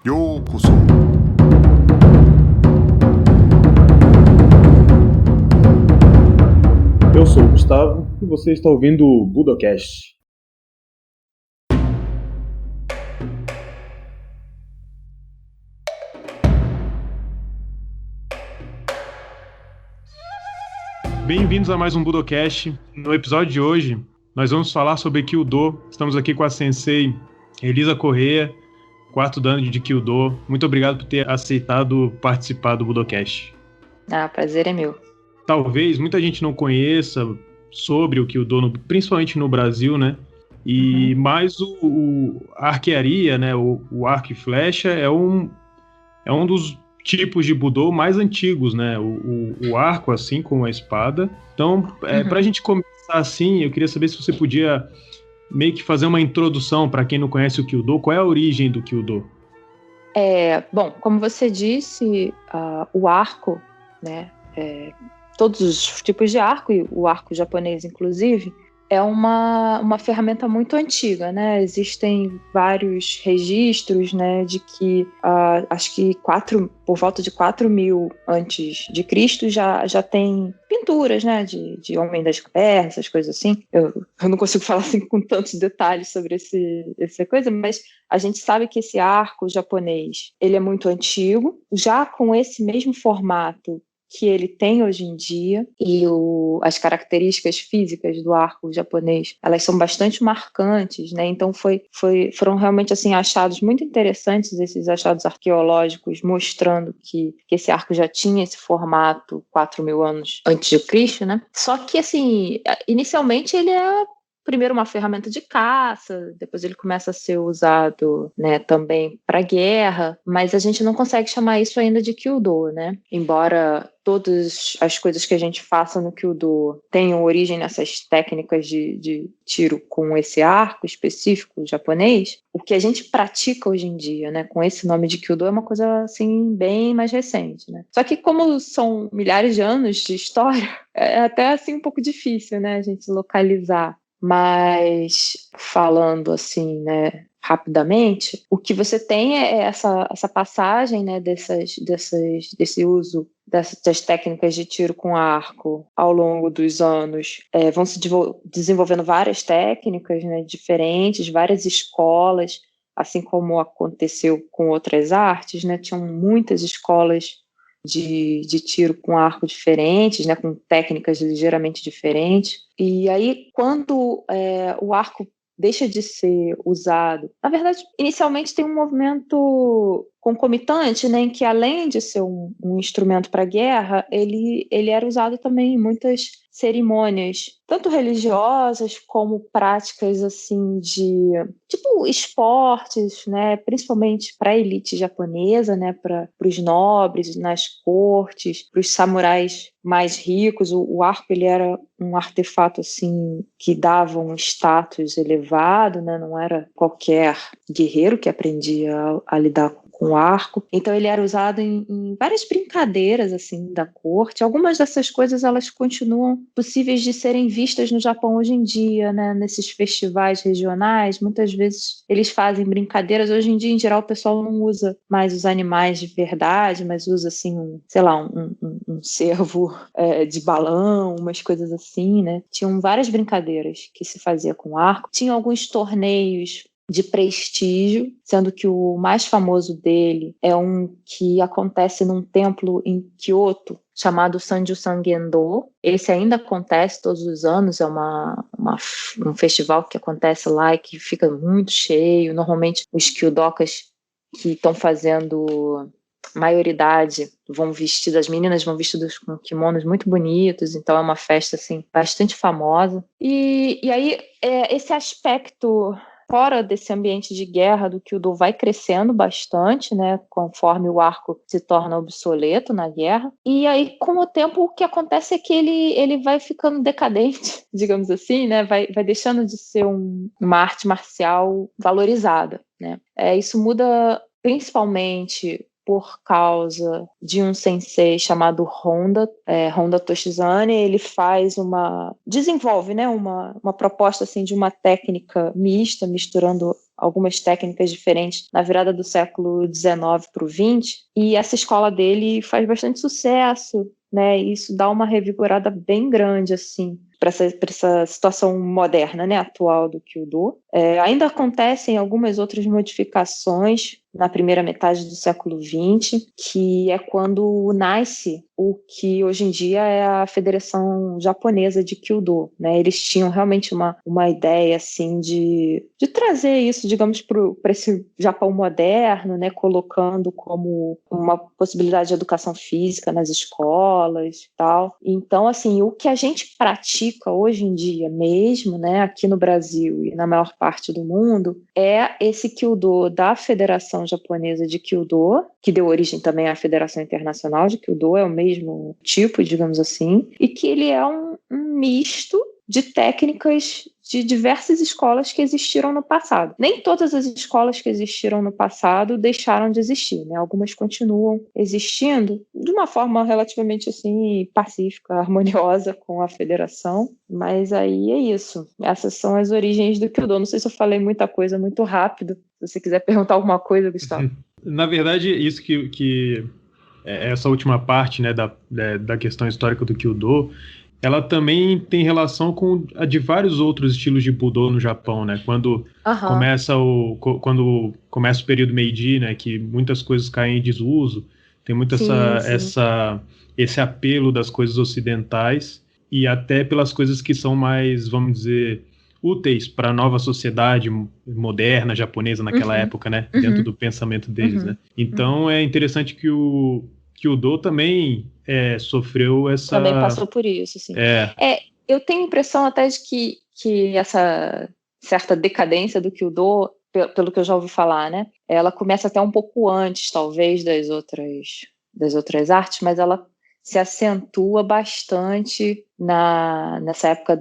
ようこそ。Eu sou o Gustavo e você está ouvindo o Budocast. Bem-vindos a mais um Budocast. No episódio de hoje, nós vamos falar sobre Kyudo. Estamos aqui com a sensei Elisa Corrêa, quarto dan de Kyudo. Muito obrigado por ter aceitado participar do Budocast. Prazer é meu. Talvez muita gente não conheça sobre o Kyudo, principalmente no Brasil, né? Mas a arquearia, né? O arco e flecha é um dos tipos de Budô mais antigos, né? O arco, assim como a espada. Então, para a gente começar assim, eu queria saber se você podia meio que fazer uma introdução para quem não conhece o Kyudo. Qual é a origem do Kyudo? Bom, como você disse, o arco, né? Todos os tipos de arco, e o arco japonês, inclusive, é uma ferramenta muito antiga, né? Existem vários registros, né, de que acho que por volta de 4.000 antes de Cristo já tem pinturas, né, de homem das cavernas, essas coisas assim. Eu não consigo falar assim com tantos detalhes sobre essa coisa, mas a gente sabe que esse arco japonês, ele é muito antigo, já com esse mesmo formato que ele tem hoje em dia, e as características físicas do arco japonês, elas são bastante marcantes, né? Então foram realmente assim achados muito interessantes, esses achados arqueológicos, mostrando que esse arco já tinha esse formato 4.000 anos antes de Cristo, né? Só que assim, inicialmente ele é primeiro uma ferramenta de caça, depois ele começa a ser usado, né, também para guerra, mas a gente não consegue chamar isso ainda de Kyudo, né? Embora todas as coisas que a gente faça no Kyudo tenham origem nessas técnicas de tiro com esse arco específico japonês, o que a gente pratica hoje em dia, né, com esse nome de Kyudo é uma coisa assim bem mais recente, né? Só que como são milhares de anos de história, é até assim um pouco difícil, né, a gente localizar. Mas falando assim, né, rapidamente, o que você tem é essa passagem, né, desse uso dessas técnicas de tiro com arco ao longo dos anos. Vão se desenvolvendo várias técnicas, né, diferentes, várias escolas, assim como aconteceu com outras artes, né, tinham muitas escolas de tiro com arco diferentes, né, com técnicas ligeiramente diferentes. E aí, quando o arco deixa de ser usado, na verdade, inicialmente tem um movimento concomitante, né, em que além de ser um instrumento para guerra, ele era usado também em muitas cerimônias, tanto religiosas como práticas assim de tipo esportes, né, principalmente para a elite japonesa, né, para os nobres nas cortes, para os samurais mais ricos. O arco ele era um artefato assim que dava um status elevado, né, não era qualquer guerreiro que aprendia a lidar com o arco. Então ele era usado em várias brincadeiras assim da corte. Algumas dessas coisas elas continuam possíveis de serem vistas no Japão hoje em dia, né? Nesses festivais regionais, muitas vezes eles fazem brincadeiras. Hoje em dia, em geral, o pessoal não usa mais os animais de verdade, mas usa assim, um cervo de balão, umas coisas assim, né? Tinham várias brincadeiras que se fazia com arco. Tinha alguns torneios de prestígio, sendo que o mais famoso dele é um que acontece num templo em Kyoto, chamado Sanjusan Gendo. Esse ainda acontece todos os anos, é um festival que acontece lá e que fica muito cheio. Normalmente os kyudokas que estão fazendo maioridade as meninas vão vestidas com kimonos muito bonitos, então é uma festa assim bastante famosa. E aí esse aspecto fora desse ambiente de guerra do Kyudo vai crescendo bastante, né, conforme o arco se torna obsoleto na guerra. E aí, com o tempo, o que acontece é que ele vai ficando decadente, digamos assim, né, vai deixando de ser uma arte marcial valorizada, né. Isso muda principalmente por causa de um sensei chamado Honda Toshizane. Ele desenvolve, né, uma proposta assim, de uma técnica mista, misturando algumas técnicas diferentes na virada do século XIX para o XX, e essa escola dele faz bastante sucesso, né, e isso dá uma revigorada bem grande assim, para essa situação moderna, né, atual do Kyudo. Ainda acontecem algumas outras modificações na primeira metade do século XX, que é quando nasce o que hoje em dia é a Federação Japonesa de Kyudo, né? Eles tinham realmente uma ideia assim de trazer isso, digamos, para esse Japão moderno, né? Colocando como uma possibilidade de educação física nas escolas e tal. Então, assim, o que a gente pratica hoje em dia mesmo, né, aqui no Brasil e na maior parte do mundo, é esse Kyudo da Federação Japonesa de Kyudo, que deu origem também à Federação Internacional de Kyudo, é o mesmo tipo, digamos assim, e que ele é um misto de técnicas de diversas escolas que existiram no passado. Nem todas as escolas que existiram no passado deixaram de existir, né? Algumas continuam existindo de uma forma relativamente assim pacífica, harmoniosa com a federação, mas aí é isso. Essas são as origens do Kyudo. Não sei se eu falei muita coisa muito rápido. Se você quiser perguntar alguma coisa, Gustavo. Na verdade, isso que essa última parte, né, da questão histórica do Kyudo, ela também tem relação com a de vários outros estilos de Budo no Japão, né? Quando começa o período Meiji, né, que muitas coisas caem em desuso, tem muito esse apelo das coisas ocidentais e até pelas coisas que são mais, vamos dizer, úteis para a nova sociedade moderna japonesa naquela época, né? Dentro do pensamento deles, né? Então é interessante que o Do também sofreu essa... Também passou por isso, sim. Eu tenho a impressão até de que essa certa decadência do Kyudo, pelo que eu já ouvi falar, né? Ela começa até um pouco antes, talvez, das outras artes, mas ela se acentua bastante nessa época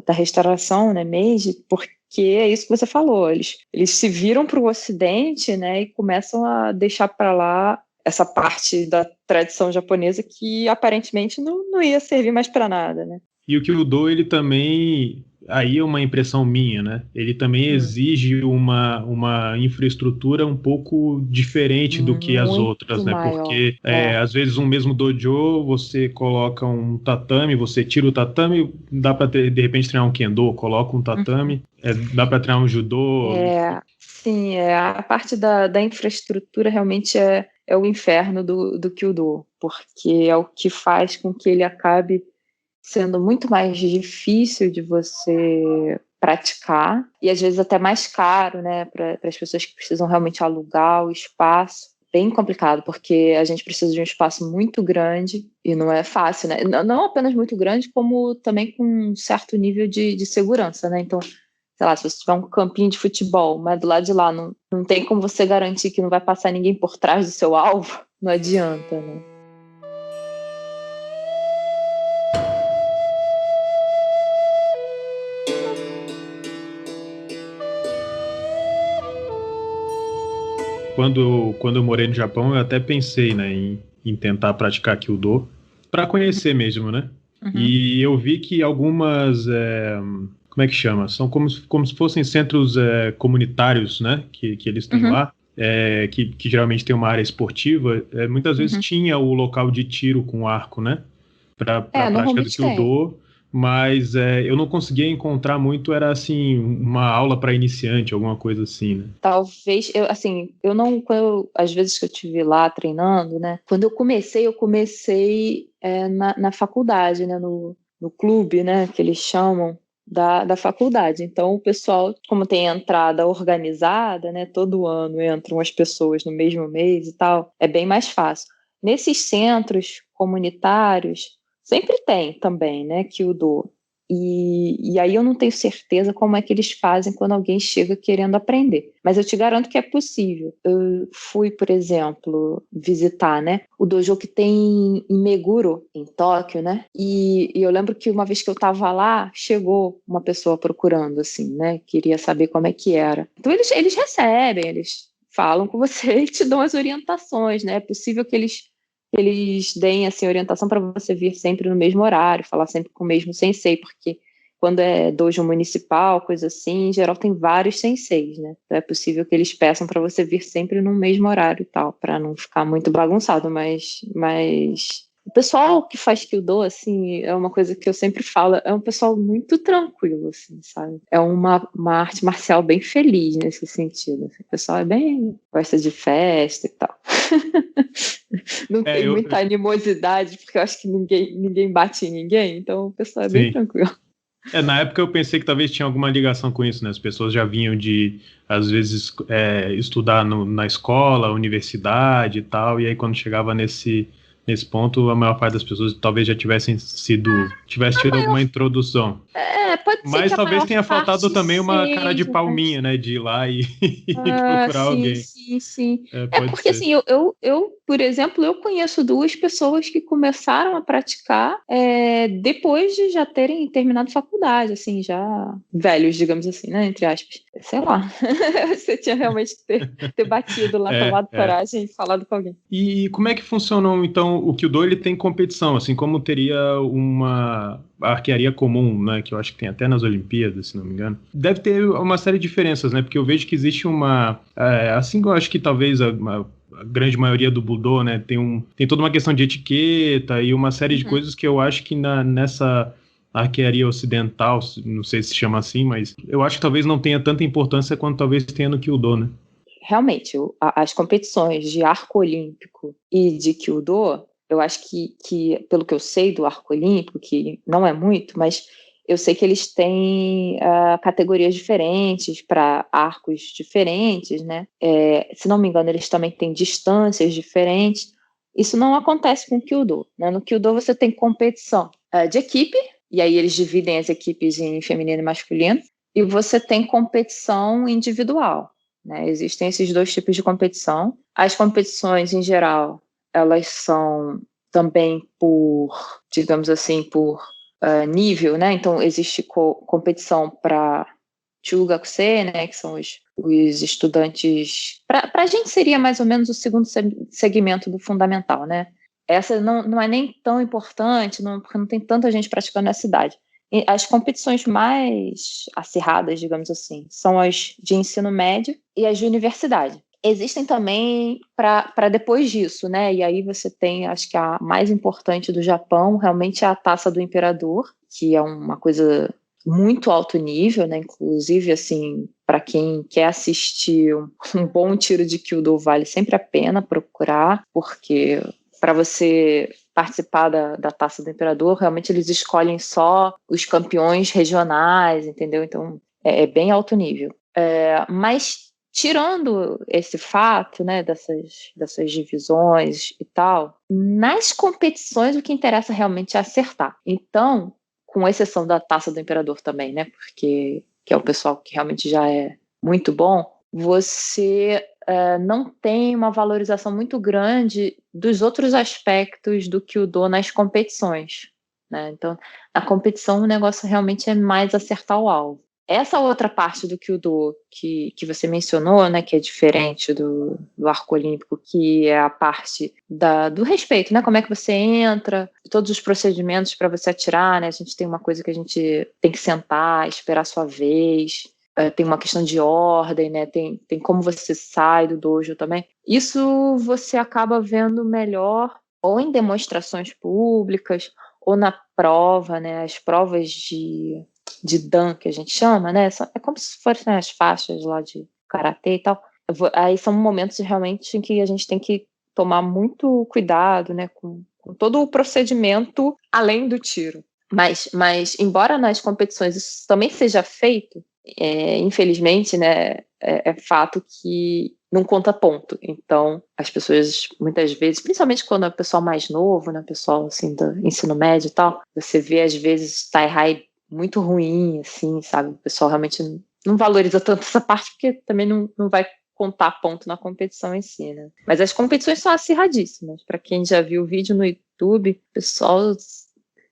da restauração, né, Meiji, porque é isso que você falou, eles se viram para o Ocidente, né, e começam a deixar para lá essa parte da tradição japonesa que aparentemente não ia servir mais para nada, né? E o Kyudo, ele também, aí é uma impressão minha, né? Ele também exige uma infraestrutura um pouco diferente do que as outras, né? Maior. Porque às vezes um mesmo dojo, você coloca um tatame, você tira o tatame, dá para de repente treinar um kendo, coloca um tatame, dá para treinar um judô. Sim, a parte da infraestrutura realmente é o inferno do Kyudo, porque é o que faz com que ele acabe sendo muito mais difícil de você praticar e às vezes até mais caro, né, para as pessoas que precisam realmente alugar o espaço. Bem complicado, porque a gente precisa de um espaço muito grande e não é fácil, né? Não apenas muito grande, como também com um certo nível de segurança, né? Então, sei lá, se você tiver um campinho de futebol, mas do lado de lá não tem como você garantir que não vai passar ninguém por trás do seu alvo, não adianta, né? Quando eu morei no Japão, eu até pensei, né, em tentar praticar Kyudo para conhecer mesmo, né? E eu vi que algumas, como é que chama? São como se fossem centros comunitários, né? Que eles têm lá, que geralmente tem uma área esportiva. Muitas vezes tinha o local de tiro com arco, né? Para a prática do Kyudo. Mas eu não conseguia encontrar muito, era assim, uma aula para iniciante, alguma coisa assim, né? Talvez, às vezes que eu estive lá treinando, né? Quando eu comecei na faculdade, né? No clube, né? Que eles chamam da faculdade. Então, o pessoal, como tem entrada organizada, né? Todo ano entram as pessoas no mesmo mês e tal, é bem mais fácil. Nesses centros comunitários, sempre tem também, né, Kyudo. E aí eu não tenho certeza como é que eles fazem quando alguém chega querendo aprender. Mas eu te garanto que é possível. Eu fui, por exemplo, visitar, né, o dojo que tem em Meguro, em Tóquio, né? E eu lembro que uma vez que eu estava lá, chegou uma pessoa procurando, assim, né? Queria saber como é que era. Então eles recebem, eles falam com você e te dão as orientações, né? É possível que eles deem assim, orientação para você vir sempre no mesmo horário, falar sempre com o mesmo sensei, porque quando é dojo municipal, coisa assim, em geral tem vários senseis, né? Então é possível que eles peçam para você vir sempre no mesmo horário e tal, para não ficar muito bagunçado, mas o pessoal que faz Kyudo, assim, é uma coisa que eu sempre falo, é um pessoal muito tranquilo, assim, sabe? É uma arte marcial bem feliz nesse sentido. Assim. O pessoal é bem... gosta de festa e tal. Não tem muita animosidade, porque eu acho que ninguém bate em ninguém, então o pessoal é bem tranquilo. Na época eu pensei que talvez tinha alguma ligação com isso, né? As pessoas já vinham de, às vezes, estudar na escola, universidade e tal, e aí quando chegava nesse ponto, a maior parte das pessoas talvez já tivesse tido alguma introdução. Pode ser. Mas que talvez tenha faltado também uma cara de seja, palminha, né? De ir lá e procurar alguém. Sim. Pode porque ser. assim, eu, por exemplo, eu conheço 2 pessoas que começaram a praticar depois de já terem terminado faculdade, assim, já velhos, digamos assim, né? Entre aspas. Sei lá. Você tinha realmente que ter batido lá, tomado coragem e falado com alguém. E como é que funciona, então, o Kyudo? Ele tem competição, assim como teria uma arquearia comum, né, que eu acho que tem até nas Olimpíadas, se não me engano. Deve ter uma série de diferenças, né, porque eu vejo que existe assim que eu acho que talvez a grande maioria do Budô, né, tem toda uma questão de etiqueta e uma série de coisas que eu acho que nessa arquearia ocidental, não sei se chama assim, mas eu acho que talvez não tenha tanta importância quanto talvez tenha no Kyudo, né? Realmente, as competições de arco olímpico e de Kyudo, eu acho que, pelo que eu sei do arco olímpico, que não é muito, mas eu sei que eles têm categorias diferentes para arcos diferentes, né? Se não me engano, eles também têm distâncias diferentes. Isso não acontece com o Kyudo, né? No Kyudo você tem competição de equipe, e aí eles dividem as equipes em feminino e masculino, e você tem competição individual. Né? Existem esses 2 tipos de competição. As competições, em geral, elas são também por, digamos assim, por nível, né? Então, existe competição para Chugakusei, né? Que são os estudantes... Para a gente seria mais ou menos o segundo segmento do fundamental, né? Essa não é nem tão importante, porque não tem tanta gente praticando nessa idade. As competições mais acirradas, digamos assim, são as de ensino médio e as de universidade. Existem também para depois disso, né? E aí você tem, acho que a mais importante do Japão, realmente é a Taça do Imperador, que é uma coisa muito alto nível, né? Inclusive, assim, para quem quer assistir um bom tiro de Kyudo, vale sempre a pena procurar, porque para você participar da Taça do Imperador, realmente eles escolhem só os campeões regionais, entendeu? Então, é bem alto nível. Mas, tirando esse fato, né, dessas divisões e tal, nas competições o que interessa realmente é acertar. Então, com exceção da Taça do Imperador também, né, porque que é o pessoal que realmente já é muito bom, você não tem uma valorização muito grande dos outros aspectos do Kyudo nas competições. Né? Então, na competição, o negócio realmente é mais acertar o alvo. Essa outra parte do Kyudo que você mencionou, né, que é diferente do arco olímpico, que é a parte do respeito, né, como é que você entra, todos os procedimentos para você atirar, né, a gente tem uma coisa que a gente tem que sentar, esperar a sua vez, tem uma questão de ordem, né, tem como você sai do dojo também. Isso você acaba vendo melhor ou em demonstrações públicas ou na prova, né, as provas de dan, que a gente chama, né? É como se fossem as faixas lá de karatê e tal. Aí são momentos realmente em que a gente tem que tomar muito cuidado, né? Com todo o procedimento além do tiro. Mas embora nas competições isso também seja feito, infelizmente, né? É fato que não conta ponto. Então, as pessoas, muitas vezes, principalmente quando é o pessoal mais novo, né? Pessoal, assim, do ensino médio e tal, você vê, às vezes, tie-high muito ruim, assim, sabe? O pessoal realmente não valoriza tanto essa parte, porque também não vai contar ponto na competição em si, né? Mas as competições são acirradíssimas. Para quem já viu o vídeo no YouTube, o pessoal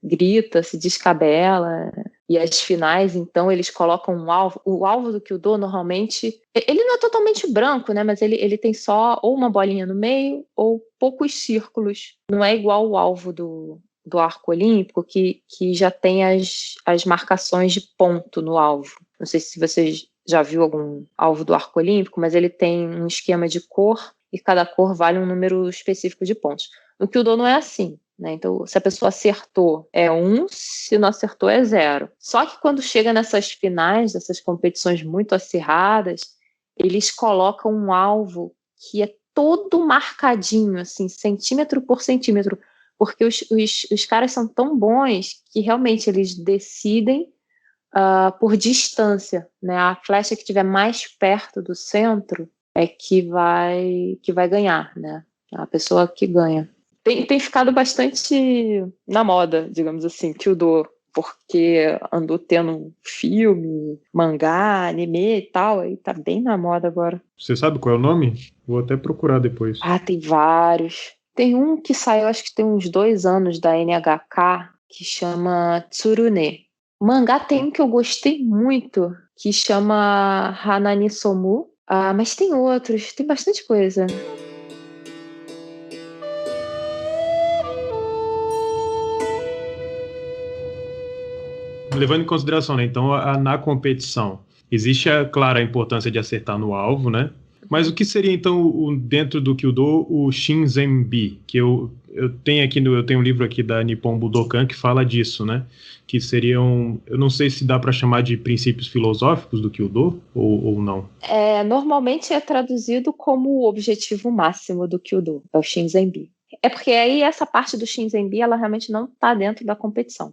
grita, se descabela. e as finais, então eles colocam um alvo. O alvo do Kyudo, normalmente, ele não é totalmente branco, né? Mas ele tem só ou uma bolinha no meio ou poucos círculos. Não é igual o alvo do arco olímpico, que já tem as marcações de ponto no alvo. Não sei se vocês já viu algum alvo do arco olímpico, mas ele tem um esquema de cor e cada cor vale um número específico de pontos. No Kyudo não é assim, né? Então, se a pessoa acertou, é 1, se não acertou, é 0. Só que quando chega nessas finais, dessas competições muito acirradas, eles colocam um alvo que é todo marcadinho, assim, centímetro por centímetro, porque os caras são tão bons que realmente eles decidem por distância, né? A flecha que estiver mais perto do centro é que vai ganhar, né? A pessoa que ganha. Tem ficado bastante na moda, digamos assim, Kyudo, porque andou tendo filme, mangá, anime e tal, aí tá bem na moda agora. Você sabe qual é o nome? Vou até procurar depois. Tem vários. Tem um que saiu, acho que tem uns 2 anos, da NHK, que chama Tsurune. O mangá tem um que eu gostei muito, que chama Hanani Somu. Mas tem outros, tem bastante coisa. Levando em consideração, né? Então, na competição, existe, claro, a importância de acertar no alvo, né? Mas o que seria, então, dentro do Kyudo, o Shinzenbi? Que eu tenho aqui, eu tenho um livro aqui da Nippon Budokan que fala disso, né? Que seriam, eu não sei se dá para chamar de princípios filosóficos do Kyudo ou não. Normalmente é traduzido como o objetivo máximo do Kyudo, é o Shinzenbi. É porque aí essa parte do Shinzenbi, ela realmente não está dentro da competição.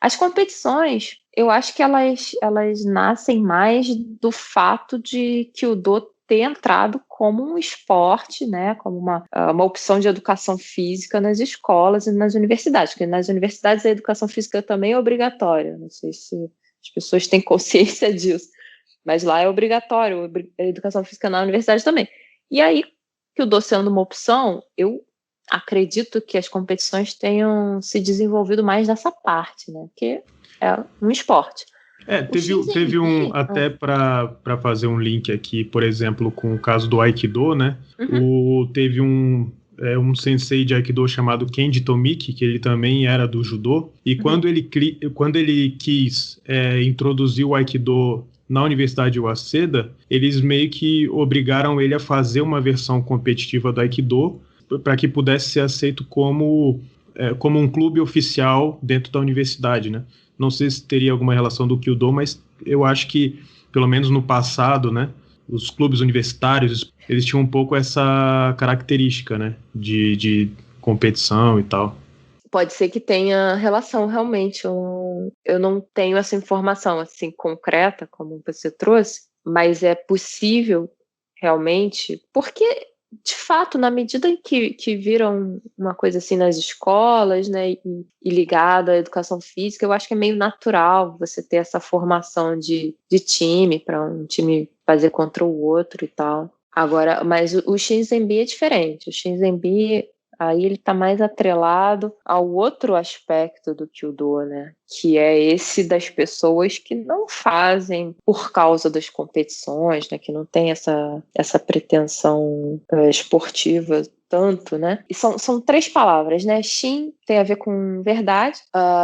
As competições, eu acho que elas nascem mais do fato de Kyudo ter entrado como um esporte, né, como uma opção de educação física nas escolas e nas universidades, porque nas universidades a educação física também é obrigatória, não sei se as pessoas têm consciência disso, mas lá é obrigatório, a educação física na universidade também. E aí, Kyudo sendo uma opção, eu acredito que as competições tenham se desenvolvido mais nessa parte, né? Que é um esporte. Teve um, até para fazer um link aqui, por exemplo, com o caso do Aikido, né? Teve um sensei de Aikido chamado Kenji Tomiki, que ele também era do judô, e quando ele quis introduzir o Aikido na Universidade de Waseda, eles meio que obrigaram ele a fazer uma versão competitiva do Aikido para que pudesse ser aceito como um clube oficial dentro da universidade, né? Não sei se teria alguma relação do Kyudo, mas eu acho que, pelo menos no passado, né, os clubes universitários, eles tinham um pouco essa característica, né, de competição e tal. Pode ser que tenha relação, realmente. Eu não tenho essa informação assim concreta, como você trouxe, mas é possível, realmente, porque de fato, na medida em que viram uma coisa assim nas escolas, né, e ligado à educação física, eu acho que é meio natural você ter essa formação de time, para um time fazer contra o outro e tal. Agora, mas o Shinzenbi é diferente. O Shinzenbi, aí ele está mais atrelado ao outro aspecto do Kyudo, né? Que é esse das pessoas que não fazem por causa das competições, né? Que não tem essa pretensão esportiva tanto, né? E são 3 palavras, né? Shin tem a ver com verdade.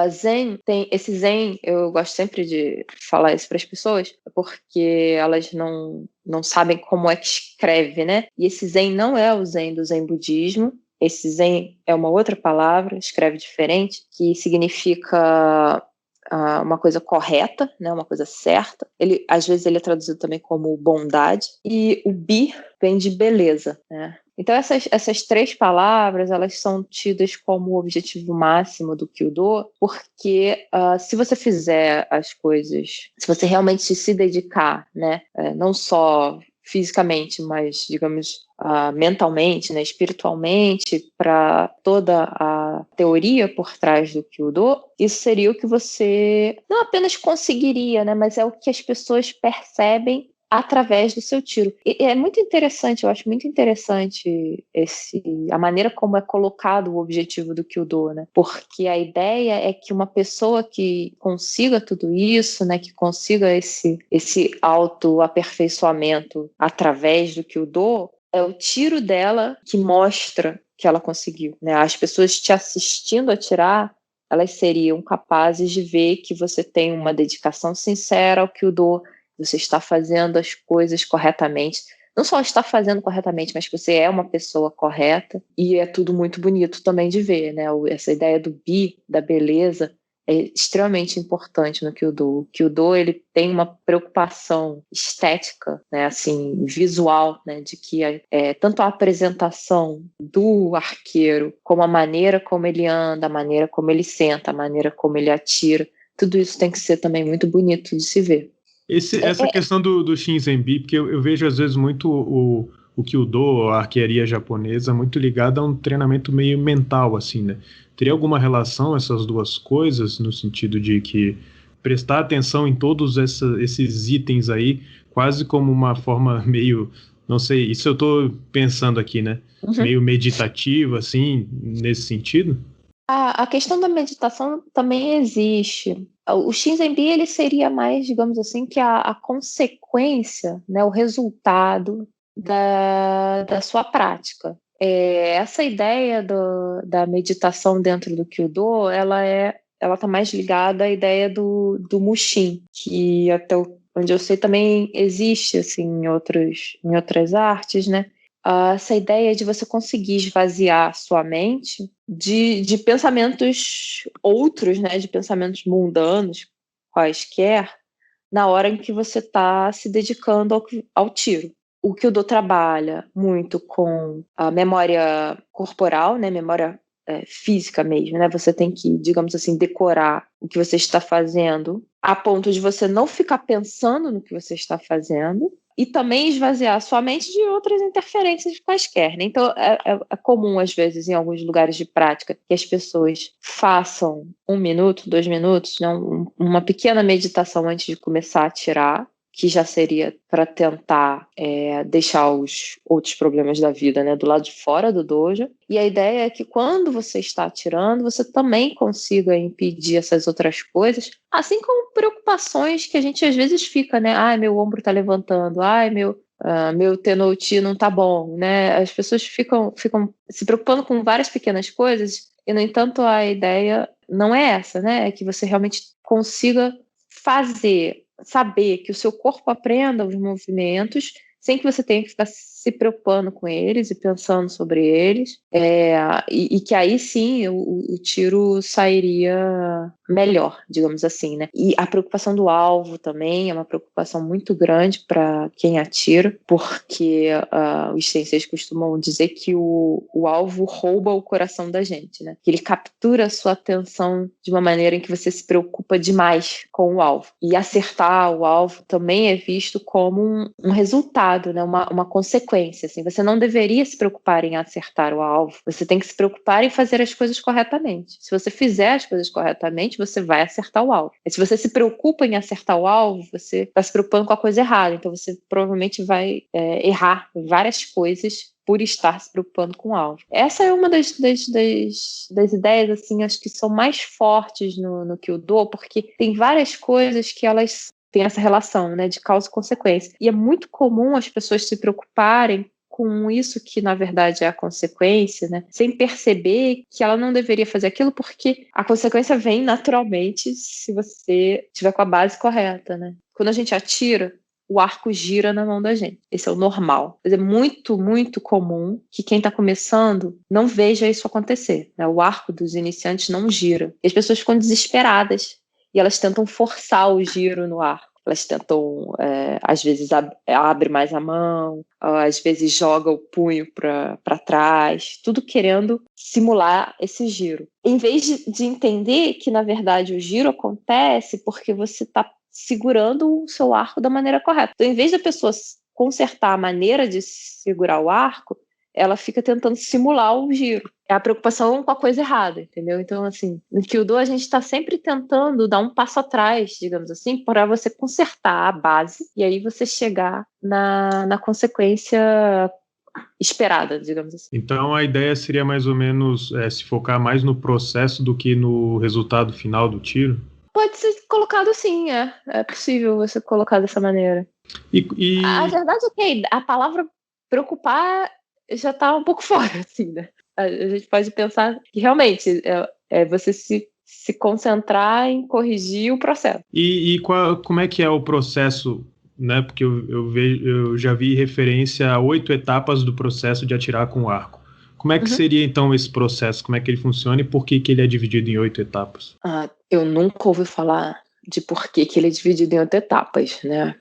Zen tem esse Zen, eu gosto sempre de falar isso para as pessoas, porque elas não sabem como é que escreve, né? E esse Zen não é o Zen do Zen budismo. Esse Zen é uma outra palavra, escreve diferente, que significa uma coisa correta, né, uma coisa certa. Às vezes ele é traduzido também como bondade. E o Bi vem de beleza, né? Então essas 3 palavras, elas são tidas como o objetivo máximo do Kyudo, porque se você fizer as coisas, se você realmente se dedicar, né, não só fisicamente, mas, digamos, mentalmente, né, espiritualmente, para toda a teoria por trás do Kyudo, isso seria o que você não apenas conseguiria, né, mas é o que as pessoas percebem através do seu tiro. E é muito interessante, eu acho muito interessante a maneira como é colocado o objetivo do Kyudo, né? Porque a ideia é que uma pessoa que consiga tudo isso, né, que consiga esse autoaperfeiçoamento através do Kyudo, é o tiro dela que mostra que ela conseguiu, né? As pessoas te assistindo atirar, elas seriam capazes de ver que você tem uma dedicação sincera ao Kyudo, você está fazendo as coisas corretamente. Não só está fazendo corretamente, mas que você é uma pessoa correta. E é tudo muito bonito também de ver, né? Essa ideia do bi, da beleza, é extremamente importante no Kyudo. O Kyudo, ele tem uma preocupação estética, né? Assim, visual, né? De que tanto a apresentação do arqueiro, como a maneira como ele anda, a maneira como ele senta, a maneira como ele atira, tudo isso tem que ser também muito bonito de se ver. Essa questão do Shinzenbi, porque eu vejo às vezes muito o Kyudo, a arquearia japonesa, muito ligada a um treinamento meio mental, assim, né? Teria alguma relação essas duas coisas, no sentido de que prestar atenção em todos esses itens aí, quase como uma forma meio, não sei, isso eu tô pensando aqui, né? Uhum. Meio meditativa, assim, nesse sentido? A questão da meditação também existe. O Shinzenbi, ele seria mais, digamos assim, que a consequência, né, o resultado da sua prática. Essa ideia da meditação dentro do Kyudo, ela está mais ligada à ideia do Mushin, que até onde eu sei também existe assim, em outras artes, né? Essa ideia de você conseguir esvaziar sua mente de pensamentos outros, né, de pensamentos mundanos, quaisquer, na hora em que você está se dedicando ao tiro. O Kyudo trabalha muito com a memória corporal, né, memória física mesmo, né? Você tem que, digamos assim, decorar o que você está fazendo, a ponto de você não ficar pensando no que você está fazendo, e também esvaziar sua mente de outras interferências quaisquer, né? Então, é comum, às vezes, em alguns lugares de prática, que as pessoas façam 1 minuto, 2 minutos, né? Uma pequena meditação antes de começar a atirar, que já seria para tentar deixar os outros problemas da vida, né, do lado de fora do dojo. E a ideia é que quando você está atirando, você também consiga impedir essas outras coisas, assim como preocupações que a gente às vezes fica, né? Ai, meu ombro está levantando, ai, meu tenouti não está bom, né? As pessoas ficam se preocupando com várias pequenas coisas, e, no entanto, a ideia não é essa, né? É que você realmente consiga saber que o seu corpo aprenda os movimentos sem que você tenha que ficar se preocupando com eles e pensando sobre eles, e que aí sim o tiro sairia melhor, digamos assim, né? E a preocupação do alvo também é uma preocupação muito grande para quem atira, porque os senseis costumam dizer que o alvo rouba o coração da gente, né? Que ele captura a sua atenção de uma maneira em que você se preocupa demais com o alvo. E acertar o alvo também é visto como um resultado, né? Uma consequência. Assim. Você não deveria se preocupar em acertar o alvo, você tem que se preocupar em fazer as coisas corretamente. Se você fizer as coisas corretamente, você vai acertar o alvo. E se você se preocupa em acertar o alvo, você está se preocupando com a coisa errada, então você provavelmente vai errar várias coisas por estar se preocupando com o alvo. Essa é uma das ideias, assim, acho que são mais fortes no Kyudo, porque tem várias coisas que elas têm essa relação, né, de causa e consequência. E é muito comum as pessoas se preocuparem com isso que, na verdade, é a consequência, né, sem perceber que ela não deveria fazer aquilo, porque a consequência vem naturalmente se você estiver com a base correta, né? Quando a gente atira, o arco gira na mão da gente. Esse é o normal. Mas é muito, muito comum que quem está começando não veja isso acontecer, né? O arco dos iniciantes não gira. E as pessoas ficam desesperadas e elas tentam forçar o giro no arco. Elas tentam, às vezes, abre mais a mão, às vezes joga o punho para trás, tudo querendo simular esse giro. Em vez de entender que, na verdade, o giro acontece porque você está segurando o seu arco da maneira correta. Então, em vez da pessoa consertar a maneira de segurar o arco, ela fica tentando simular o giro. É a preocupação com a coisa errada, entendeu? Então, assim, no Kyudo a gente está sempre tentando dar um passo atrás, digamos assim, para você consertar a base e aí você chegar na consequência esperada, digamos assim. Então a ideia seria mais ou menos se focar mais no processo do que no resultado final do tiro? Pode ser colocado assim, é possível você colocar dessa maneira. A verdade é que a palavra preocupar já está um pouco fora, assim, né? A gente pode pensar que realmente é você se concentrar em corrigir o processo. Como é que é o processo, né? Porque eu já vi referência a 8 etapas do processo de atirar com o arco. Como é que seria, então, esse processo? Como é que ele funciona e por que ele é dividido em 8 etapas? Eu nunca ouvi falar de por que ele é dividido em 8 etapas, né?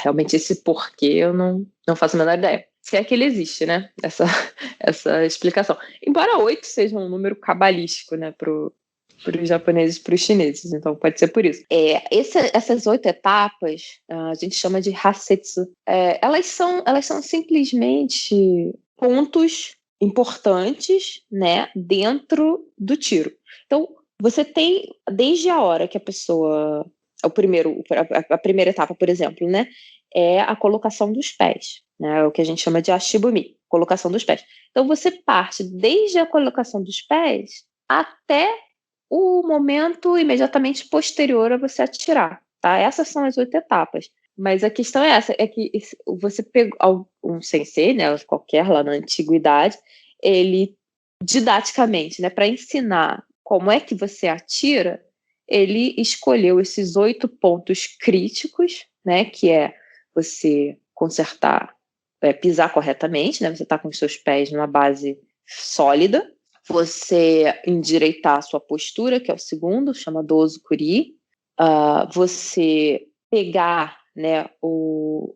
Realmente esse porquê eu não faço a menor ideia. Se é que ele existe, né? Essa explicação. Embora 8 seja um número cabalístico, né? Para os japoneses e para os chineses. Então pode ser por isso. Essas 8 etapas, a gente chama de hasetsu. Elas são simplesmente pontos importantes, né? Dentro do tiro. Então, você tem, desde a hora que a pessoa... a primeira etapa, por exemplo, né? É a colocação dos pés, né? O que a gente chama de ashibumi, colocação dos pés. Então, você parte desde a colocação dos pés até o momento imediatamente posterior a você atirar, tá? Essas são as 8 etapas. Mas a questão é essa, é que você pegou um sensei, né? Qualquer lá na antiguidade, ele didaticamente, né? Para ensinar como é que você atira, ele escolheu esses 8 pontos críticos, né? Que é você consertar, pisar corretamente, né? Você está com os seus pés numa base sólida, você endireitar a sua postura, que é o segundo, chama Dozo Kuri, você pegar, né, o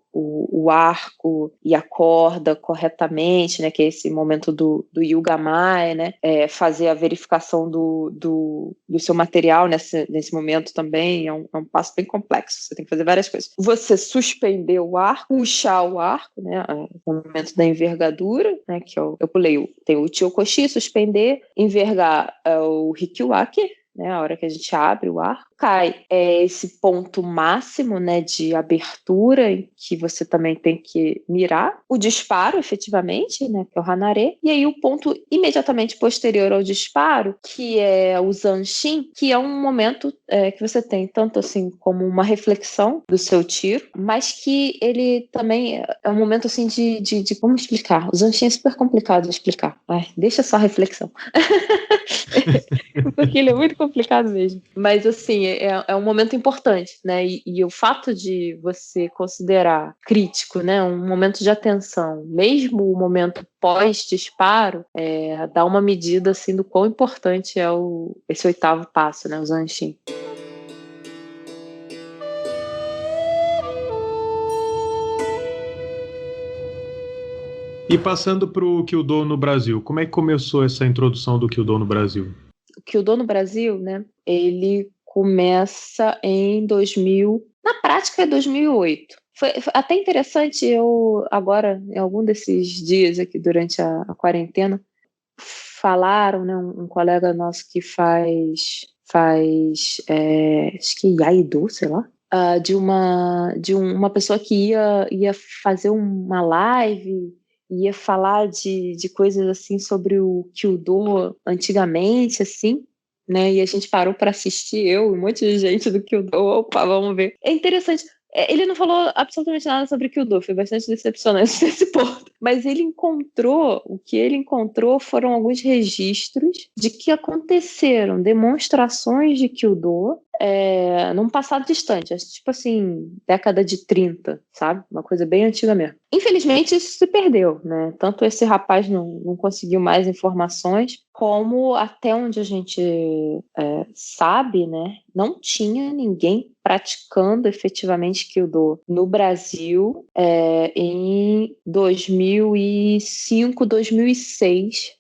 arco e a corda corretamente, né, que é esse momento do Yugamae, né, fazer a verificação do seu material nesse momento também é um passo bem complexo, você tem que fazer várias coisas. Você suspender o arco, puxar o arco, né, no momento da envergadura, né, que eu pulei, tem o Chiokoshi, suspender, envergar o Hikiwake, né, a hora que a gente abre o arco, cai esse ponto máximo, né, de abertura em que você também tem que mirar, o disparo efetivamente, né, que é o hanare, e aí o ponto imediatamente posterior ao disparo, que é o zanshin, que é um momento que você tem tanto assim como uma reflexão do seu tiro, mas que ele também é um momento assim de como explicar. O zanshin é super complicado de explicar. Deixa só a reflexão. Porque ele é muito complicado mesmo. Mas, assim, é um momento importante, né? E o fato de você considerar crítico, né? Um momento de atenção, mesmo o momento pós-disparo, dá uma medida, assim, do quão importante é esse 8º passo, né? O zanshin. E passando para o Kyudo no Brasil, como é que começou essa introdução do Kyudo no Brasil? O Kyudo no Brasil, né, ele começa em 2000, na prática é 2008. Foi até interessante, eu agora, em algum desses dias aqui durante a quarentena, falaram, né, um colega nosso que faz acho que Iaido, sei lá, de uma pessoa que ia fazer uma live, ia falar de coisas assim sobre o Kyudo antigamente, assim, né? E a gente parou para assistir, eu e um monte de gente do Kyudo, opa, vamos ver. É interessante. Ele não falou absolutamente nada sobre Kyudo, foi bastante decepcionante nesse ponto. Mas o que ele encontrou foram alguns registros de que aconteceram demonstrações de Kyudo num passado distante, tipo assim, década de 30, sabe? Uma coisa bem antiga mesmo. Infelizmente isso se perdeu, né? Tanto esse rapaz não conseguiu mais informações, como até onde a gente sabe, né? Não tinha ninguém praticando efetivamente Kyudo no Brasil em 2005, 2006,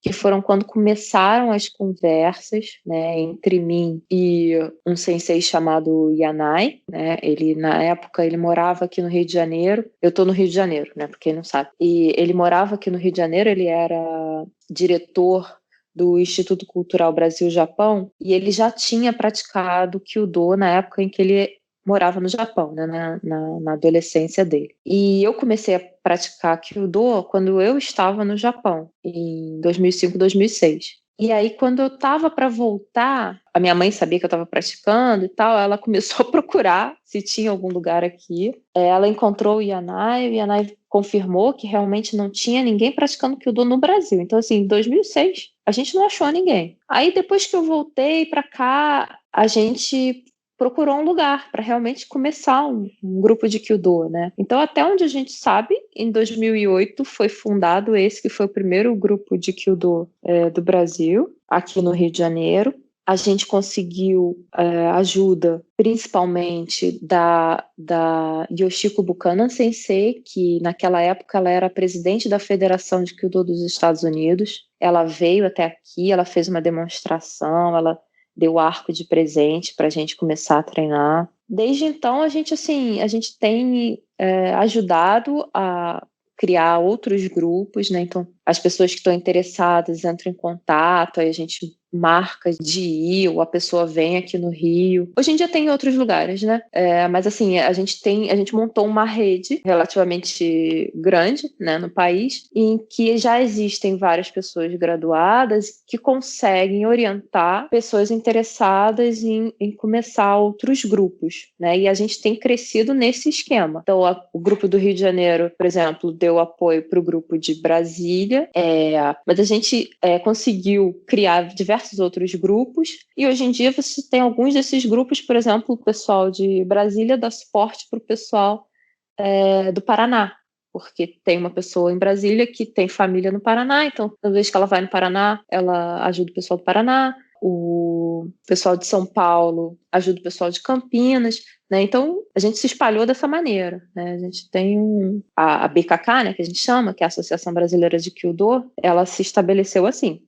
que foram quando começaram as conversas, né, entre mim e um sensei chamado Yanai, né? Ele, na época, ele morava aqui no Rio de Janeiro. Eu estou no Rio de Janeiro, né, para quem não sabe. E ele morava aqui no Rio de Janeiro, ele era diretor do Instituto Cultural Brasil-Japão, e ele já tinha praticado Kyudo na época em que ele morava no Japão, né, na adolescência dele. E eu comecei a praticar Kyudo quando eu estava no Japão, em 2005, 2006. E aí, quando eu estava para voltar, a minha mãe sabia que eu estava praticando e tal, ela começou a procurar se tinha algum lugar aqui. Ela encontrou o Yanai confirmou que realmente não tinha ninguém praticando Kyudo no Brasil. Então, assim, em 2006, a gente não achou ninguém. Aí, depois que eu voltei para cá, a gente procurou um lugar para realmente começar um grupo de Kyudo, né? Então, até onde a gente sabe, em 2008 foi fundado esse que foi o primeiro grupo de Kyudo do Brasil, aqui no Rio de Janeiro. A gente conseguiu ajuda, principalmente da Yoshiko Buchanan Sensei, que naquela época ela era presidente da Federação de Kyudo dos Estados Unidos. Ela veio até aqui, ela fez uma demonstração, ela deu arco de presente para a gente começar a treinar. Desde então, a gente tem ajudado a criar outros grupos, né? Então, as pessoas que estão interessadas entram em contato, aí a gente marca de ir, ou a pessoa vem aqui no Rio. Hoje em dia tem em outros lugares, né? Mas assim, a gente montou uma rede relativamente grande, né, no país, em que já existem várias pessoas graduadas que conseguem orientar pessoas interessadas em começar outros grupos, né? E a gente tem crescido nesse esquema. Então, o grupo do Rio de Janeiro, por exemplo, deu apoio para o grupo de Brasília, mas a gente conseguiu criar diversos outros grupos, e hoje em dia você tem alguns desses grupos, por exemplo, o pessoal de Brasília dá suporte para o pessoal do Paraná, porque tem uma pessoa em Brasília que tem família no Paraná, então, toda vez que ela vai no Paraná, ela ajuda o pessoal do Paraná, o pessoal de São Paulo ajuda o pessoal de Campinas, né? Então, a gente se espalhou dessa maneira, né? A gente tem a BKK, né, que a gente chama, que é a Associação Brasileira de Kyudo, ela se estabeleceu assim.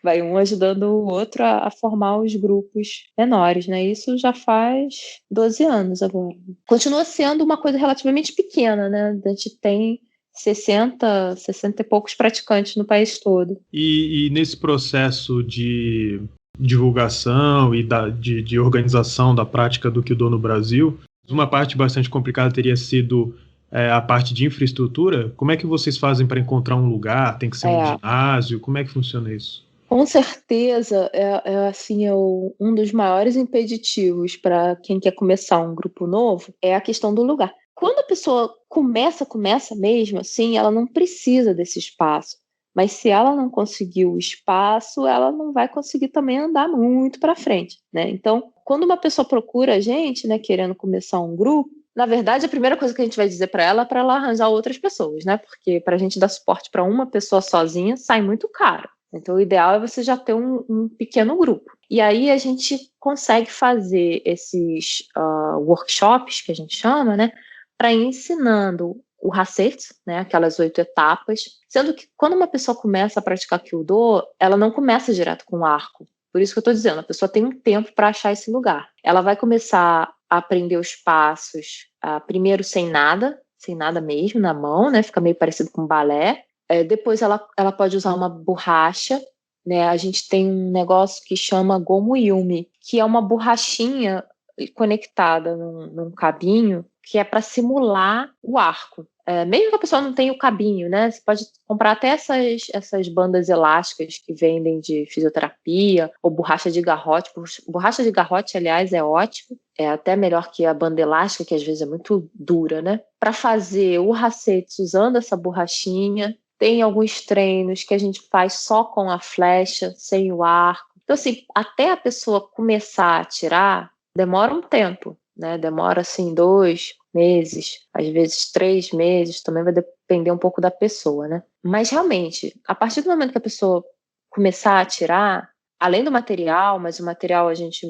Vai um ajudando o outro a formar os grupos menores, né? Isso já faz 12 anos agora. Continua sendo uma coisa relativamente pequena, né? A gente tem 60 e poucos praticantes no país todo. E nesse processo de divulgação e de organização da prática do Kyudo no Brasil, uma parte bastante complicada teria sido a parte de infraestrutura. Como é que vocês fazem para encontrar um lugar? Tem que ser um ginásio? Como é que funciona isso? Com certeza, um dos maiores impeditivos para quem quer começar um grupo novo é a questão do lugar. Quando a pessoa começa mesmo, assim, ela não precisa desse espaço. Mas se ela não conseguir o espaço, ela não vai conseguir também andar muito para frente, né? Então, quando uma pessoa procura a gente, né, querendo começar um grupo, na verdade, a primeira coisa que a gente vai dizer para ela é para ela arranjar outras pessoas, né? Porque para a gente dar suporte para uma pessoa sozinha sai muito caro. Então, o ideal é você já ter um pequeno grupo. E aí a gente consegue fazer esses workshops, que a gente chama, né, para ir ensinando o Hasetsu, né, aquelas 8 etapas, sendo que quando uma pessoa começa a praticar Kyudo, ela não começa direto com o arco. Por isso que eu estou dizendo, a pessoa tem um tempo para achar esse lugar. Ela vai começar a aprender os passos, primeiro sem nada mesmo, na mão, né, fica meio parecido com balé. Depois ela pode usar uma borracha, né? A gente tem um negócio que chama Gomu-yumi, que é uma borrachinha conectada num cabinho que é para simular o arco. Mesmo que a pessoa não tenha o cabinho, né? Você pode comprar até essas bandas elásticas que vendem de fisioterapia, ou borracha de garrote. Borracha de garrote, aliás, é ótimo. É até melhor que a banda elástica, que às vezes é muito dura, né? Para fazer o Hasetsu usando essa borrachinha, tem alguns treinos que a gente faz só com a flecha, sem o arco. Então, assim, até a pessoa começar a atirar, demora um tempo, né? Demora, assim, 2 meses, às vezes 3 meses, também vai depender um pouco da pessoa, né? Mas, realmente, a partir do momento que a pessoa começar a atirar, além do material, mas o material a gente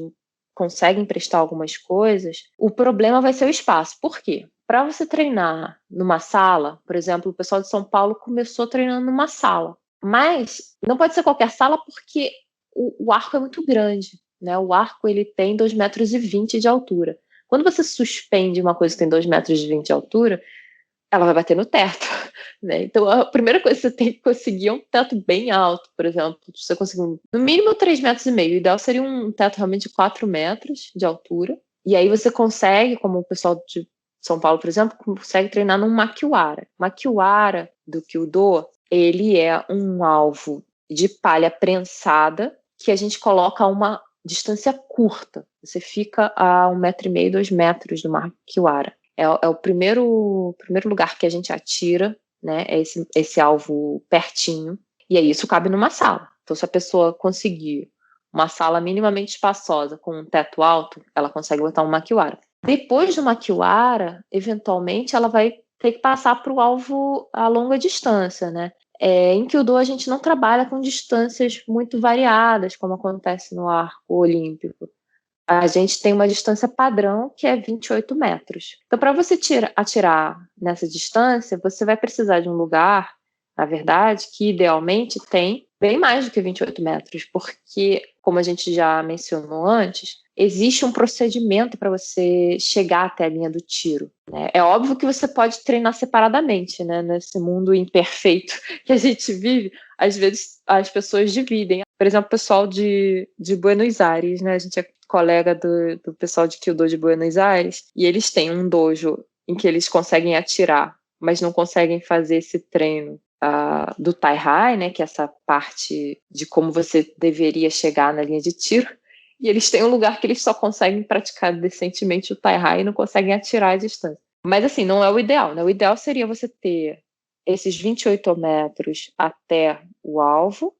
consegue emprestar algumas coisas, o problema vai ser o espaço. Por quê? Para você treinar numa sala, por exemplo, o pessoal de São Paulo começou treinando numa sala. Mas não pode ser qualquer sala porque o arco é muito grande, né? O arco ele tem 2,20 metros de altura. Quando você suspende uma coisa que tem 2,20 metros de altura, ela vai bater no teto, né? Então a primeira coisa que você tem que conseguir é um teto bem alto, por exemplo. Você conseguir no mínimo 3,5 metros. O ideal seria um teto realmente de 4 metros de altura. E aí você consegue, como o pessoal de São Paulo, por exemplo, consegue treinar num makiwara. Makiwara do Kyudo, ele é um alvo de palha prensada que a gente coloca a uma distância curta. Você fica a 1,5 metro, 2 metros do makiwara. É o primeiro lugar que a gente atira, né? É esse alvo pertinho. E aí isso cabe numa sala. Então, se a pessoa conseguir uma sala minimamente espaçosa com um teto alto, ela consegue botar um makiwara. Depois do makiwara, eventualmente, ela vai ter que passar para o alvo a longa distância, né? Em Kyudo a gente não trabalha com distâncias muito variadas, como acontece no arco olímpico. A gente tem uma distância padrão que é 28 metros. Então, para você atirar nessa distância, você vai precisar de um lugar, na verdade, que idealmente tem bem mais do que 28 metros, porque, como a gente já mencionou antes, existe um procedimento para você chegar até a linha do tiro, né? É óbvio que você pode treinar separadamente, né? Nesse mundo imperfeito que a gente vive, às vezes as pessoas dividem. Por exemplo, o pessoal de Buenos Aires, né? A gente é colega do pessoal de Kyudo de Buenos Aires, e eles têm um dojo em que eles conseguem atirar, mas não conseguem fazer esse treino do Tai-Hai, né, que é essa parte de como você deveria chegar na linha de tiro, e eles têm um lugar que eles só conseguem praticar decentemente o Tai-Hai e não conseguem atirar à distância. Mas assim, não é o ideal, né? O ideal seria você ter esses 28 metros até o alvo,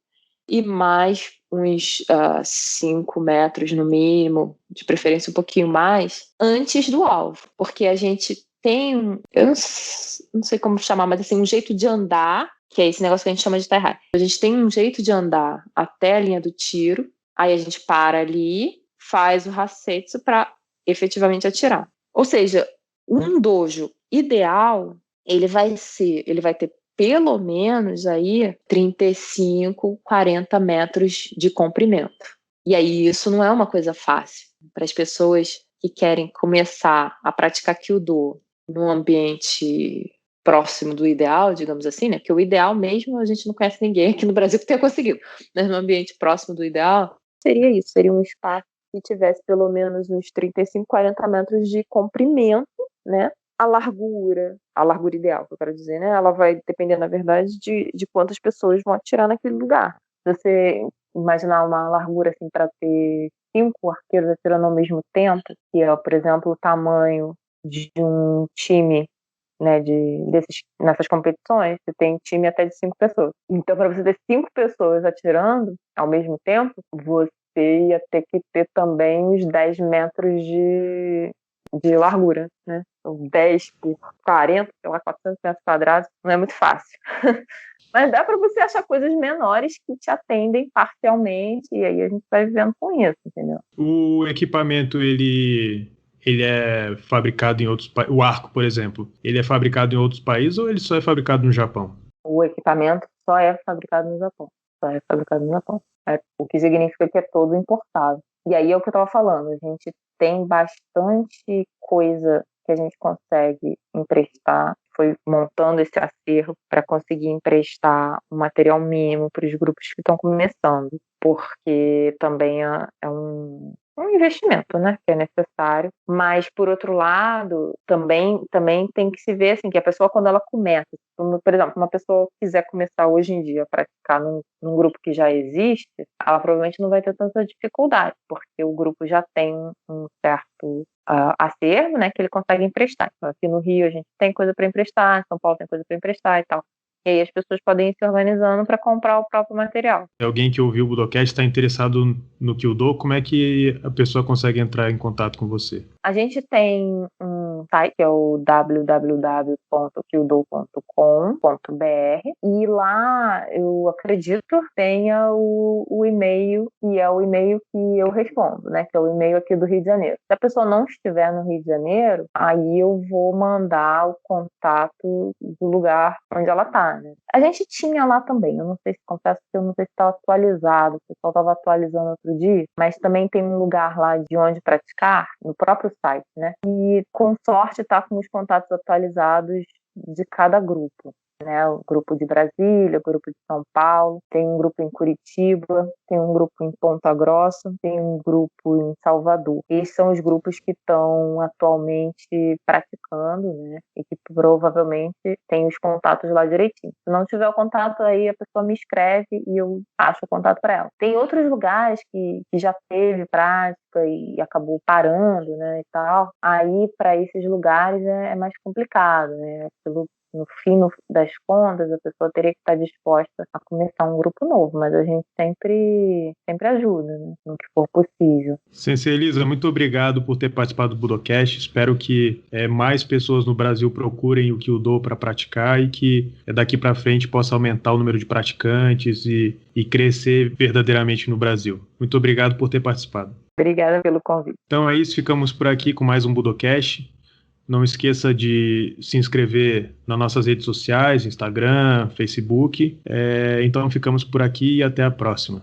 e mais uns 5 metros no mínimo, de preferência um pouquinho mais, antes do alvo. Porque a gente tem, eu não sei como chamar, mas assim, um jeito de andar, que é esse negócio que a gente chama de Tai-Hai. A gente tem um jeito de andar até a linha do tiro, aí a gente para ali, faz o Hasetsu para efetivamente atirar. Ou seja, um dojo ideal, ele vai ter pelo menos aí 35, 40 metros de comprimento. E aí isso não é uma coisa fácil para as pessoas que querem começar a praticar Kyudo num ambiente próximo do ideal, digamos assim, né? Porque o ideal mesmo a gente não conhece ninguém aqui no Brasil que tenha conseguido, mas no ambiente próximo do ideal seria isso, seria um espaço que tivesse pelo menos uns 35, 40 metros de comprimento, né? A largura ideal, que eu quero dizer, né? Ela vai depender, na verdade, de quantas pessoas vão atirar naquele lugar. Se você imaginar uma largura assim para ter 5 arqueiros atirando ao mesmo tempo, que é, por exemplo, o tamanho de um time, né, nessas competições, você tem time até de 5 pessoas. Então, para você ter 5 pessoas atirando ao mesmo tempo, você ia ter que ter também uns 10 metros de largura, né? 10 por 40, sei lá, 400 metros quadrados, não é muito fácil. Mas dá para você achar coisas menores que te atendem parcialmente, e aí a gente vai vivendo com isso, entendeu? O equipamento, ele é fabricado em outros países? O arco, por exemplo, ele é fabricado em outros países ou ele só é fabricado no Japão? O equipamento só é fabricado no Japão. Só é fabricado no Japão. O que significa que é todo importado. E aí é o que eu estava falando, a gente tem bastante coisa que a gente consegue emprestar, foi montando esse acervo para conseguir emprestar um material mínimo para os grupos que estão começando, porque também é um investimento, né, que é necessário, mas por outro lado, também tem que se ver assim, que a pessoa quando ela começa, por exemplo, uma pessoa quiser começar hoje em dia a praticar num grupo que já existe, ela provavelmente não vai ter tanta dificuldade, porque o grupo já tem um certo acervo, né, que ele consegue emprestar. Então, aqui no Rio a gente tem coisa para emprestar, em São Paulo tem coisa para emprestar e tal. E aí as pessoas podem ir se organizando para comprar o próprio material. Se alguém que ouviu o Budocast está interessado no Kyudo, como é que a pessoa consegue entrar em contato com você? A gente tem um site que é o www.kyudo.com.br e lá eu acredito tenha o e-mail, que é o e-mail que eu respondo, né? Que é o e-mail aqui do Rio de Janeiro. Se a pessoa não estiver no Rio de Janeiro, aí eu vou mandar o contato do lugar onde ela está, lá, né? A gente tinha lá também, eu não sei se, confesso que eu não sei se está atualizado, o pessoal estava atualizando outro dia, mas também tem um lugar lá de onde praticar, no próprio site, né? E com sorte está com os contatos atualizados de cada grupo. Né, o grupo de Brasília, o grupo de São Paulo, tem um grupo em Curitiba, tem um grupo em Ponta Grossa, tem um grupo em Salvador. Esses são os grupos que estão atualmente praticando, né, e que provavelmente tem os contatos lá direitinho. Se não tiver o contato, aí a pessoa me escreve e eu acho o contato para ela. Tem outros lugares que já teve prática e acabou parando, né, e tal. Aí, para esses lugares é mais complicado, né, no fim das contas, a pessoa teria que estar disposta a começar um grupo novo, mas a gente sempre ajuda, né, no que for possível. Sensei Elisa, muito obrigado por ter participado do Budocast. Espero que mais pessoas no Brasil procurem o Kyudo para praticar e que daqui para frente possa aumentar o número de praticantes e crescer verdadeiramente no Brasil. Muito obrigado por ter participado. Obrigada pelo convite. Então é isso, ficamos por aqui com mais um Budocast. Não esqueça de se inscrever nas nossas redes sociais, Instagram, Facebook. Então ficamos por aqui e até a próxima.